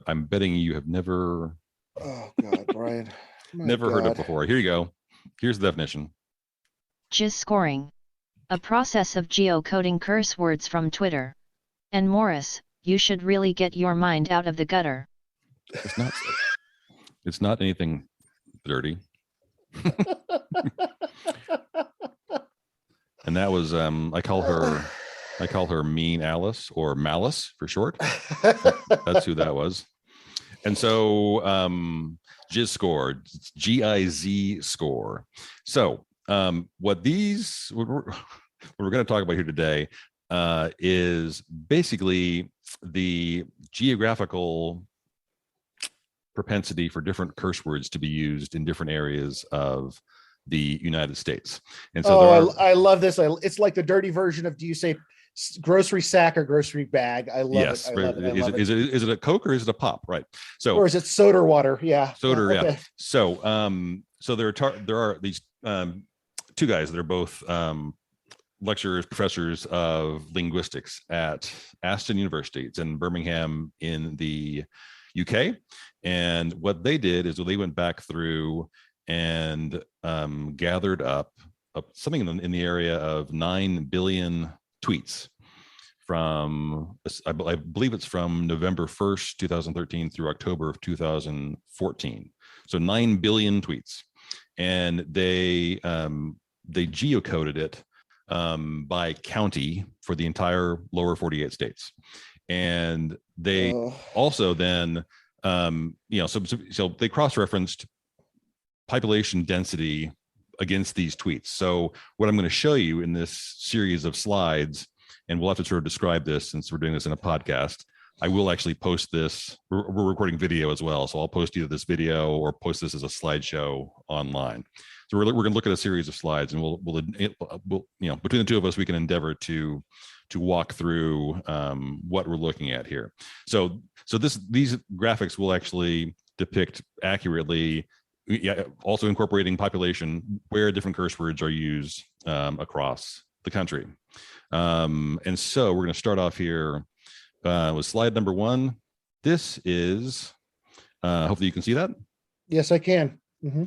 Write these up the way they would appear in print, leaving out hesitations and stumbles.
I'm betting you have never Oh God, Bryan. My never heard of God. before. Here you go. Here's the definition. Jizz scoring. A process of geocoding curse words from Twitter. And Morris, you should really get your mind out of the gutter. It's not. It's not anything dirty. And that was I call her Mean Alice, or Malice for short. That's who that was. And so Giz score, GIZ score. So what we're going to talk about here today is basically the geographical propensity for different curse words to be used in different areas of the United States. And so I love this. It's like the dirty version of, do you say grocery sack or grocery bag? I love it. I love it. Is it a Coke or is it a pop? Right. So, or is it soda or water? Yeah. Soda. Okay. Yeah. So there are these two guys that are both lecturers, professors of linguistics at Aston University. It's in Birmingham in the UK. And what they did is they went back through and gathered up something in the area of 9 billion tweets from, I believe it's from November 1st, 2013 through October of 2014. So 9 billion tweets. And they geocoded it by county for the entire lower 48 states. And they also then, so they cross-referenced population density against these tweets. So what I'm going to show you in this series of slides, and we'll have to sort of describe this since we're doing this in a podcast, I will actually post this. We're recording video as well. So I'll post either this video or post this as a slideshow online. So we're going to look at a series of slides, and we'll between the two of us, we can endeavor to walk through what we're looking at here. So these graphics will actually depict accurately, also incorporating population, where different curse words are used across the country. And so we're going to start off here with slide number 1. This is, hopefully you can see that. Yes, I can. Mm-hmm.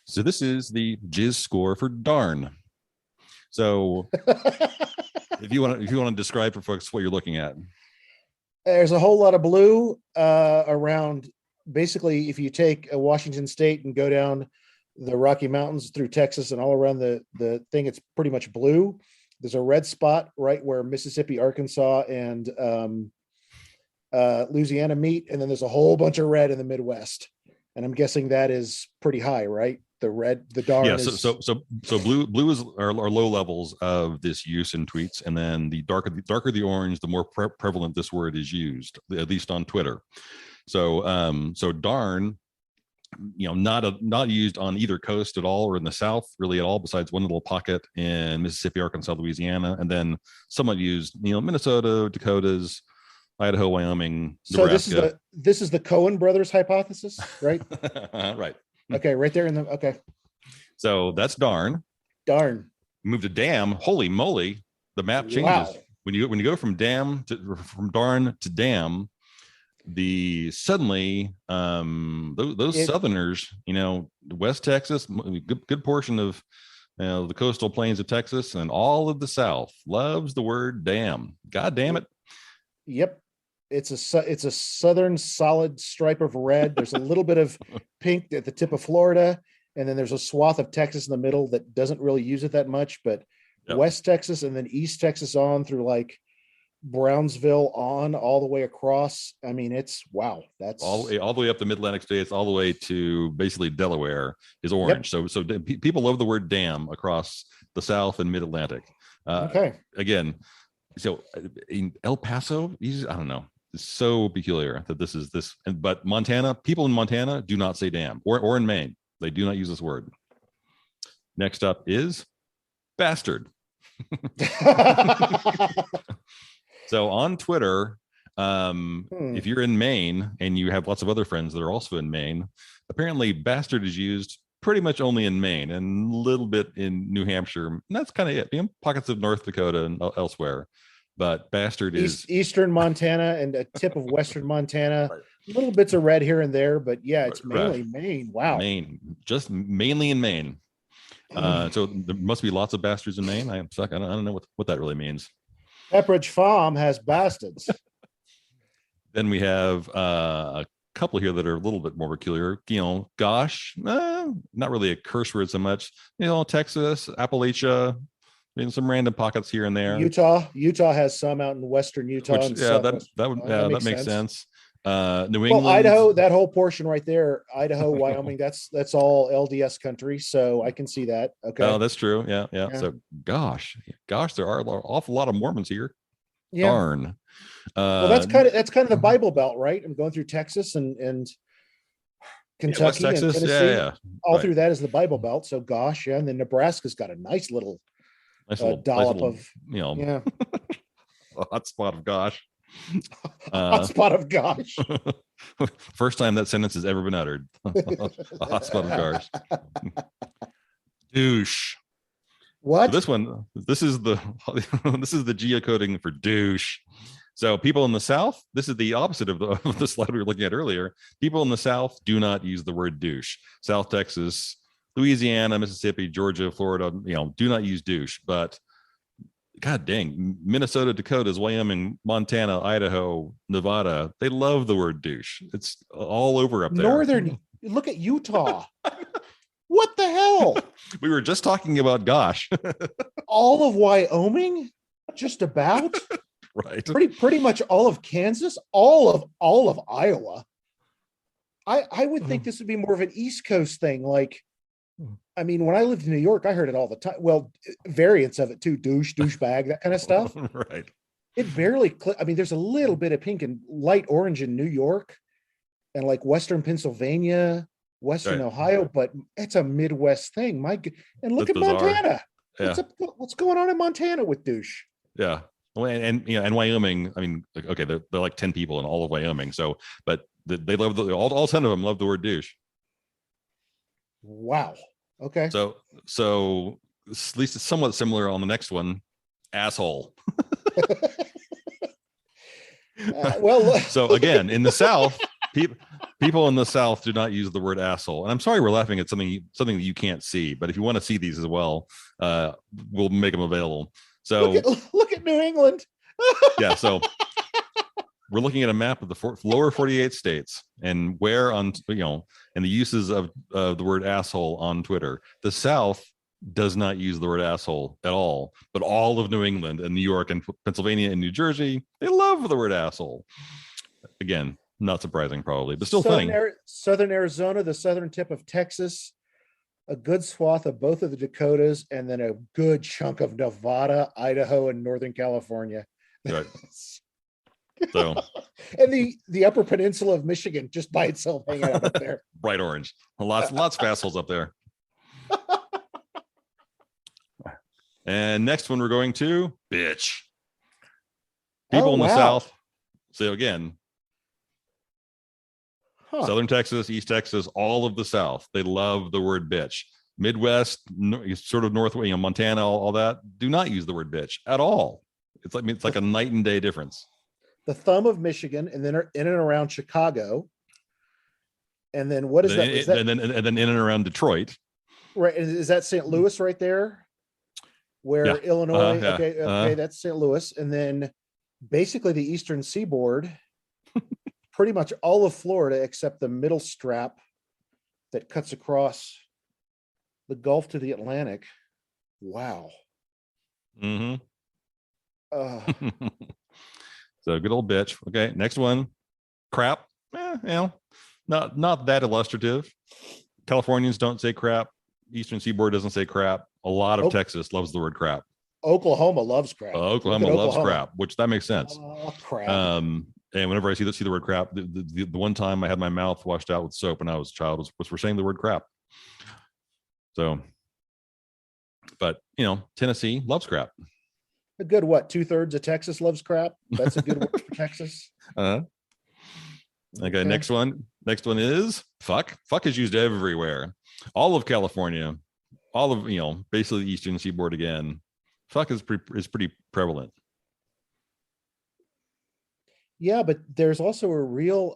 So this is the Giz score for darn. So if you want to describe for folks what you're looking at. There's a whole lot of blue around. Basically, if you take Washington State and go down the Rocky Mountains through Texas and all around the thing, it's pretty much blue. There's a red spot right where Mississippi, Arkansas, and Louisiana meet, and then there's a whole bunch of red in the Midwest. And I'm guessing that is pretty high, right? The darn. Yeah. So blue are low levels of this use in tweets, and then the darker the orange, the more prevalent this word is used, at least on Twitter. So darn, not used on either coast at all, or in the South really at all, besides one little pocket in Mississippi, Arkansas, Louisiana, and then somewhat used, Minnesota, Dakotas, Idaho, Wyoming, Nebraska. So this is the Cohen brothers hypothesis, right? Right. Okay, right there in the okay. So that's darn. Darn. Move to damn. Holy moly! The map changes. Wow. When you go from darn to damn. Suddenly those Southerners, West Texas, good portion of the coastal plains of Texas, and all of the South loves the word damn. God damn it. Yep. It's a southern solid stripe of red. There's a little bit of pink at the tip of Florida, and then there's a swath of Texas in the middle that doesn't really use it that much, but yep. West Texas and then East Texas on through like Brownsville on all the way across. I mean, it's wow. That's all the way up the Mid-Atlantic states, all the way to basically Delaware is orange. Yep. So people love the word damn across the South and Mid-Atlantic. Okay. Again, so in El Paso, I don't know. It's so peculiar that this is this. But Montana, people in Montana do not say damn, or in Maine, they do not use this word. Next up is bastard. So on Twitter, if you're in Maine and you have lots of other friends that are also in Maine, apparently bastard is used pretty much only in Maine and a little bit in New Hampshire. And that's kind of it. Pockets of North Dakota and elsewhere. but bastard is Eastern Montana and a tip of Western Montana. Right. Little bits of red here and there, but yeah, it's mainly Right. Maine. Wow. Maine, just mainly in Maine. So there must be lots of bastards in Maine. I don't know what that really means. Pepperidge Farm has bastards. Then we have a couple here that are a little bit more peculiar. Gosh, not really a curse word so much. Texas, Appalachia, some random pockets here and there. Utah has some out in Western Utah. Which, that makes sense. New England, Idaho, that whole portion right there, Idaho, Wyoming, that's all LDS country, so I can see that. Okay. Oh, that's true. Yeah. So gosh, there are an awful lot of Mormons here. Yeah. Darn. Well, that's kind of the Bible Belt, right? I'm going through Texas and Kentucky, West Texas, and Tennessee. Yeah. All through that is the Bible Belt. So gosh, yeah, and then Nebraska's got a nice little dollop of a hot spot of gosh. Hot spot of gosh. First time that sentence has ever been uttered. A hot spot of gosh. Douche. What? So this is the geocoding for douche. So people in the South, this is the opposite of the slide we were looking at earlier. People in the South do not use the word douche. South Texas, Louisiana, Mississippi, Georgia, Florida, do not use douche. But God dang, Minnesota, Dakotas, Wyoming, Montana, Idaho, Nevada, they love the word douche. It's all over up there. Look at Utah. What the hell? We were just talking about gosh. All of Wyoming? Just about? Right. Pretty much all of Kansas, all of Iowa. I would think this would be more of an East Coast thing. Like, I mean, when I lived in New York, I heard it all the time. Well, variants of it too, douchebag, that kind of stuff. Right. It barely there's a little bit of pink and light orange in New York and like Western Pennsylvania, Western Ohio, but it's a Midwest thing. And look at Montana. Yeah. What's going on in Montana with douche? Yeah. Well, and Wyoming, I mean, okay, they're like 10 people in all of Wyoming. So, but they love all 10 of them love the word douche. Wow. Okay. So at least it's somewhat similar on the next one, asshole. So again, in the South, people in the South do not use the word asshole. And I'm sorry we're laughing at something that you can't see, but if you want to see these as well, we'll make them available. So look at New England. Yeah. So we're looking at a map of the lower 48 states and where and the uses of the word asshole on Twitter. The South does not use the word asshole at all, but all of New England and New York and Pennsylvania and New Jersey, they love the word asshole. Again, not surprising probably, but still funny. Southern Arizona, the southern tip of Texas, a good swath of both of the Dakotas, and then a good chunk of Nevada, Idaho, and Northern California. Right. So, and the Upper Peninsula of Michigan just by itself hanging out up there. Bright orange. Lots of assholes up there. And next one we're going to bitch. People in the South. So again, Southern Texas, East Texas, all of the South, they love the word bitch. Midwest, sort of North, Montana, all that, do not use the word bitch at all. It's like a night and day difference. The thumb of Michigan, and then in and around Chicago, and then what is that? And then in and around Detroit. Right, is that St. Louis right there? Where Illinois? Okay, that's St. Louis, and then basically the Eastern Seaboard. Pretty much all of Florida except the middle strap that cuts across the Gulf to the Atlantic. Wow. Mm-hmm. So good old bitch. Okay, next one. Crap. Not that illustrative. Californians don't say crap. Eastern Seaboard doesn't say crap. A lot of Texas loves the word crap. Oklahoma loves crap. Oklahoma loves crap, which that makes sense. Crap. And whenever I see the word crap, the one time I had my mouth washed out with soap when I was a child was for saying the word crap. So, but Tennessee loves crap. A good 2/3 of Texas loves crap. That's a good word for Texas. Okay, next one is fuck. Fuck is used everywhere. All of California, all of basically the Eastern Seaboard again. Fuck is pretty prevalent. Yeah, but there's also a real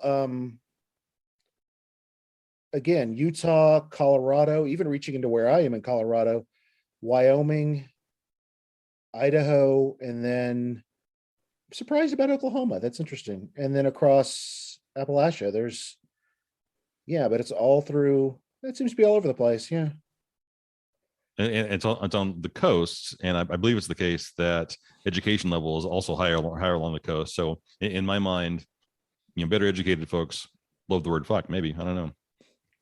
again, Utah, Colorado, even reaching into where I am in Colorado, Wyoming, Idaho, and then I'm surprised about Oklahoma. That's interesting. And then across Appalachia, there's yeah, but it's all through. It seems to be all over the place. Yeah. And it's on the coasts, and I believe it's the case that education level is also higher along the coast. So in my mind, better educated folks love the word fuck. Maybe I don't know.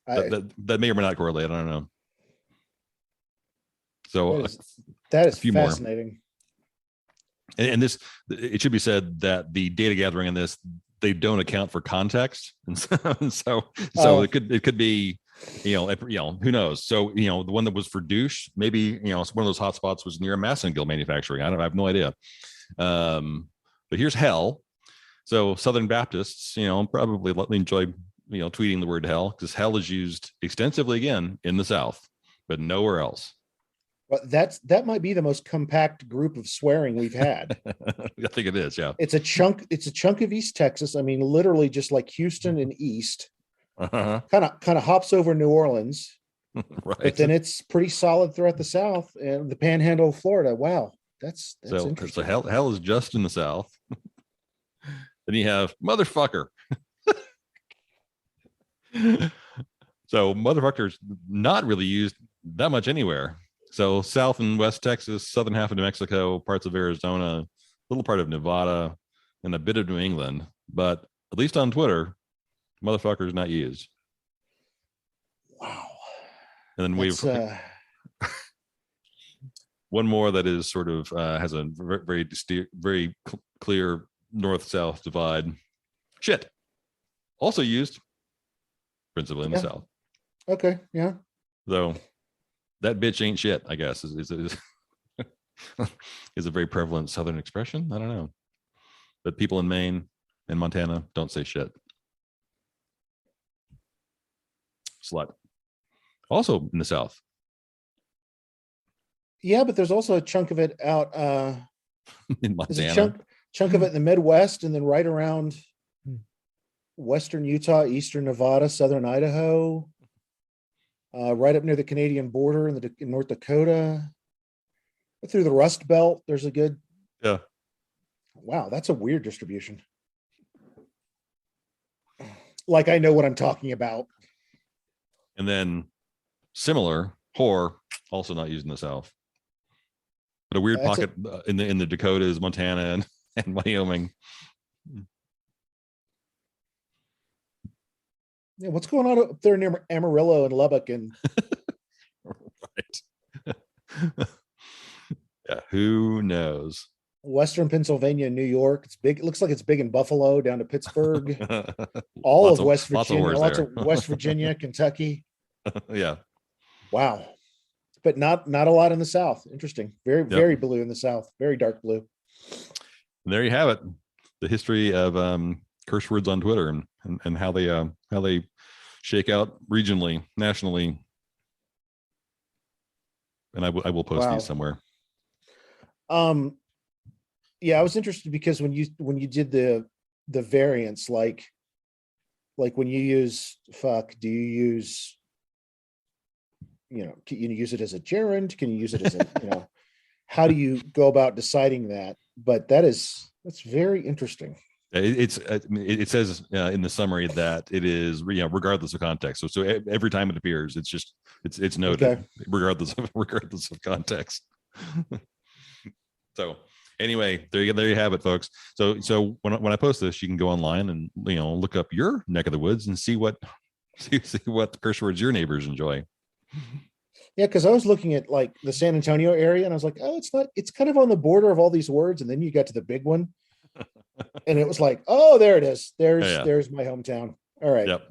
That may or may not correlate. I don't know. So that is a few fascinating. More. And this, it should be said that the data gathering in this, they don't account for context, and so it could be, who knows? So the one that was for douche, maybe one of those hot spots was near a Massengill manufacturing. I have no idea. But here's hell. So Southern Baptists, probably enjoy tweeting the word hell, because hell is used extensively again in the South, but nowhere else. Well, that might be the most compact group of swearing we've had. I think it is. Yeah. It's a chunk of East Texas. I mean, literally just like Houston and East, kind of hops over New Orleans, right. But then it's pretty solid throughout the South and the panhandle of Florida. Wow. That's interesting. So hell is just in the South. Then you have motherfucker. So motherfucker's not really used that much anywhere. So South and West Texas, southern half of New Mexico, parts of Arizona, a little part of Nevada, and a bit of New England. But at least on Twitter, motherfucker is not used. Wow. And then we've one more that is sort of has a very clear north-south divide. Shit. Also used principally in the South. Okay. Yeah. So that bitch ain't shit, I guess, is a very prevalent Southern expression. I don't know. But people in Maine and Montana don't say shit. Slut. Also in the South. Yeah, but there's also a chunk of it out in Montana. There's a chunk of it in the Midwest, and then right around western Utah, eastern Nevada, southern Idaho, right up near the Canadian border in North Dakota, through the Rust Belt. There's a good. Yeah. Wow, that's a weird distribution. Like I know what I'm talking about. And then similar whore, also not used in the South, but a weird pocket in the Dakotas, Montana, and Wyoming. Yeah, what's going on up there near Amarillo and Lubbock and right. Yeah, who knows? Western Pennsylvania, New York. It's big. It looks like it's big in Buffalo down to Pittsburgh. All of West Virginia, lots of West Virginia, Kentucky. Yeah. Wow. But not a lot in the South. Interesting. Very blue in the South. Very dark blue. And there you have it. The history of curse words on Twitter and how they shake out regionally, nationally. And I will post these somewhere. Yeah, I was interested because when you did the variants, like when you use fuck, do you use, can you use it as a gerund? Can you use it as a, how do you go about deciding that? But that's very interesting. It says in the summary that it is, regardless of context. So every time it appears, it's noted regardless of context. So anyway, there you have it, folks. So when I post this, you can go online and look up your neck of the woods and see what curse words your neighbors enjoy. Yeah, because I was looking at like the San Antonio area, and I was like, oh, it's kind of on the border of all these words, and then you got to the big one, and it was like, oh, there it is. There's my hometown. All right. Yep.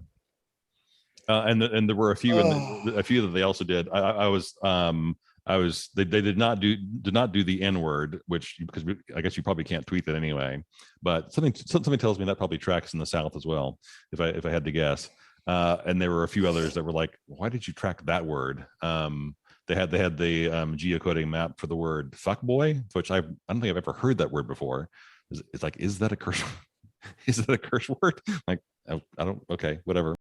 And there were a few that they also did. They did not do the N word, because I guess you probably can't tweet that anyway. But something tells me that probably tracks in the South as well, if I had to guess. And there were a few others that were like, why did you track that word? They had the geocoding map for the word fuckboy, which I don't think I've ever heard that word before. It's like, is that a curse? Is it a curse word? Like, I don't, okay, whatever.